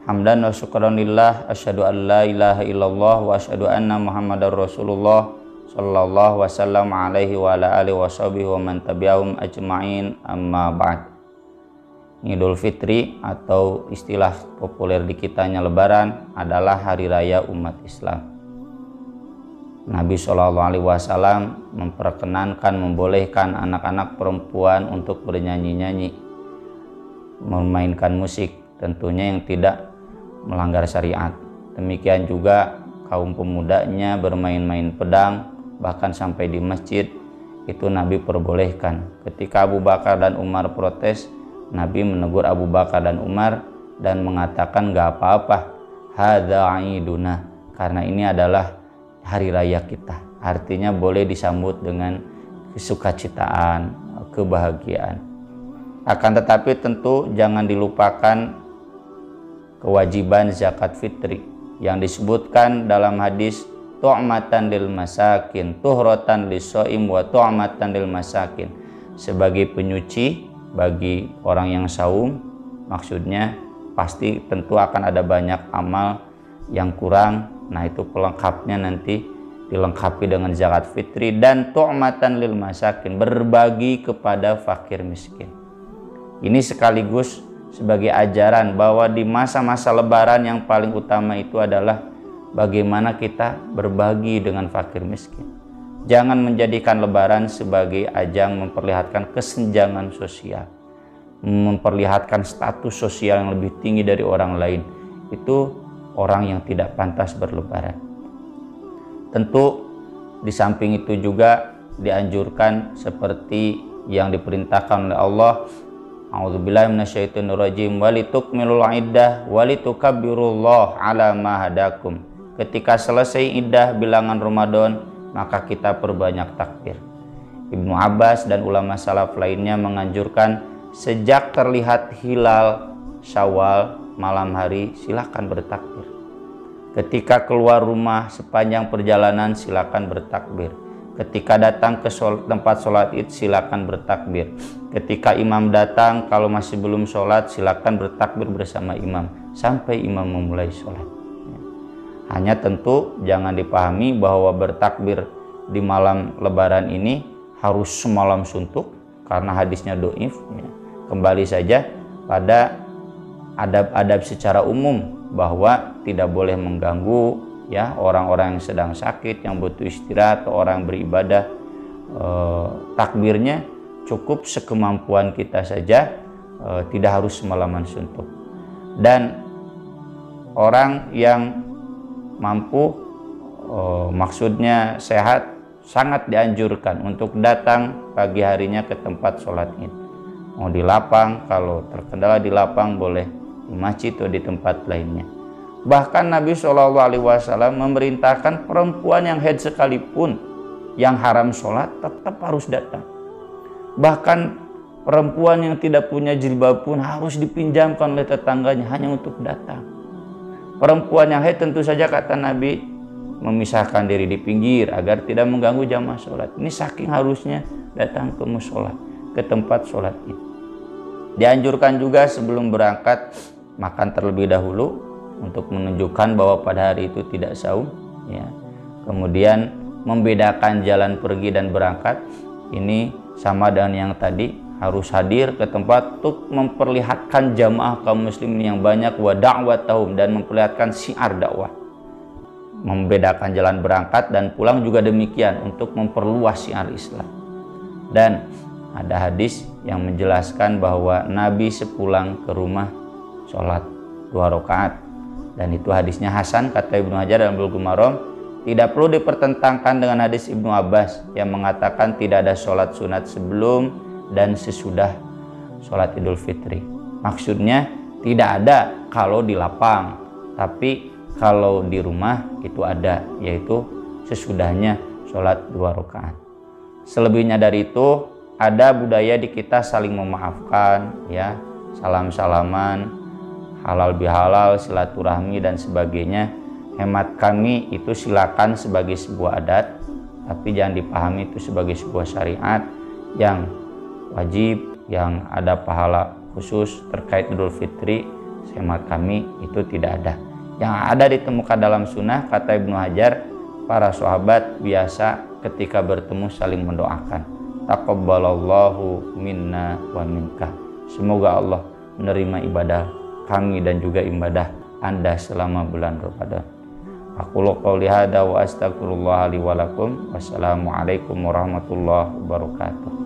Hamdan wa syukranillah, asyhadu an la ilaha illallah wa asyhadu anna Muhammadar Rasulullah sallallahu wasallam alaihi wa ala alihi washabihi wa man tabi'ahum ajma'in, amma ba'd. Idul Fitri atau istilah populer di kitanya Lebaran adalah hari raya umat Islam. Nabi SAW memperkenankan, membolehkan anak-anak perempuan untuk bernyanyi-nyanyi, memainkan musik, tentunya yang tidak melanggar syariat. Demikian juga kaum pemudanya bermain-main pedang, bahkan sampai di masjid itu Nabi perbolehkan. Ketika Abu Bakar dan Umar protes, Nabi menegur Abu Bakar dan Umar dan mengatakan, gak apa-apa, hadza aiduna, karena ini adalah hari raya kita. Artinya boleh disambut dengan kesukacitaan, kebahagiaan. Akan tetapi tentu jangan dilupakan kewajiban zakat fitri yang disebutkan dalam hadis tu'matan lil masakin, tuhratan lis-shaim wa tu'matan lil masakin, sebagai penyuci bagi orang yang saum. Maksudnya pasti tentu akan ada banyak amal yang kurang. Nah, itu pelengkapnya nanti dilengkapi dengan zakat fitri. Dan tu'matan lil masakin, berbagi kepada fakir miskin. Ini sekaligus sebagai ajaran bahwa di masa-masa lebaran yang paling utama itu adalah bagaimana kita berbagi dengan fakir miskin. Jangan menjadikan lebaran sebagai ajang memperlihatkan kesenjangan sosial, memperlihatkan status sosial yang lebih tinggi dari orang lain. Itu orang yang tidak pantas berlebaran. Tentu di samping itu juga dianjurkan seperti yang diperintahkan oleh Allah, a'udzubillahi minasyaitonirrajim, walitukmilul iddah walitukabbirullaha ala ma hadakum. Ketika selesai iddah bilangan Ramadan, maka kita perbanyak takbir. Ibnu Abbas dan ulama salaf lainnya menganjurkan sejak terlihat hilal Syawal malam hari silakan bertakbir. Ketika keluar rumah sepanjang perjalanan silakan bertakbir. Ketika datang ke tempat sholat id silakan bertakbir. Ketika imam datang, kalau masih belum sholat silakan bertakbir bersama imam sampai imam memulai sholat. Hanya tentu jangan dipahami bahwa bertakbir di malam lebaran ini harus semalam suntuk karena hadisnya doif. Kembali saja pada adab-adab secara umum bahwa tidak boleh mengganggu orang-orang yang sedang sakit, yang butuh istirahat, atau orang beribadah. Takbirnya cukup sekemampuan kita saja, tidak harus semalaman suntuk. Dan orang yang mampu, maksudnya sehat, sangat dianjurkan untuk datang pagi harinya ke tempat sholat id. Mau di lapang, kalau terkendala di lapang boleh di masjid atau di tempat lainnya. Bahkan Nabi SAW memerintahkan perempuan yang haid sekalipun yang haram sholat tetap harus datang. Bahkan perempuan yang tidak punya jilbab pun harus dipinjamkan oleh tetangganya hanya untuk datang. Perempuan yang haid tentu saja kata Nabi memisahkan diri di pinggir agar tidak mengganggu jamaah sholat. Ini saking harusnya datang ke mushola, ke tempat sholat itu. Dianjurkan juga sebelum berangkat makan terlebih dahulu untuk menunjukkan bahwa pada hari itu tidak saum. Kemudian membedakan jalan pergi dan berangkat. Ini sama dengan yang tadi, harus hadir ke tempat untuk memperlihatkan jamaah kaum muslimin yang banyak wa da'watahum, dan memperlihatkan syiar dakwah. Membedakan jalan berangkat dan pulang juga demikian untuk memperluas syiar Islam. Dan ada hadis yang menjelaskan bahwa Nabi sepulang ke rumah sholat 2 rakaat. Dan itu hadisnya hasan, kata Ibnu Hajar dalam Bulughul Maram. Tidak perlu dipertentangkan dengan hadis Ibnu Abbas yang mengatakan tidak ada sholat sunat sebelum dan sesudah sholat Idul Fitri. Maksudnya tidak ada kalau di lapang, tapi kalau di rumah itu ada, yaitu sesudahnya sholat 2 rakaat. Selebihnya dari itu ada budaya di kita saling memaafkan, salam-salaman, halal bihalal, silaturahmi dan sebagainya. Hemat kami itu silakan sebagai sebuah adat, tapi jangan dipahami itu sebagai sebuah syariat yang wajib, yang ada pahala khusus terkait Idul Fitri. sehemat kami itu tidak ada. Yang ada ditemukan dalam sunnah, kata Ibnu Hajar, para sahabat biasa ketika bertemu saling mendoakan, taqabbalallahu minna wa minka, semoga Allah menerima ibadah kami dan juga ibadah Anda selama bulan Ramadan. Aqulu qouli hadza wa astaghfirullah li wa lakum. Wassalamualaikum warahmatullahi wabarakatuh.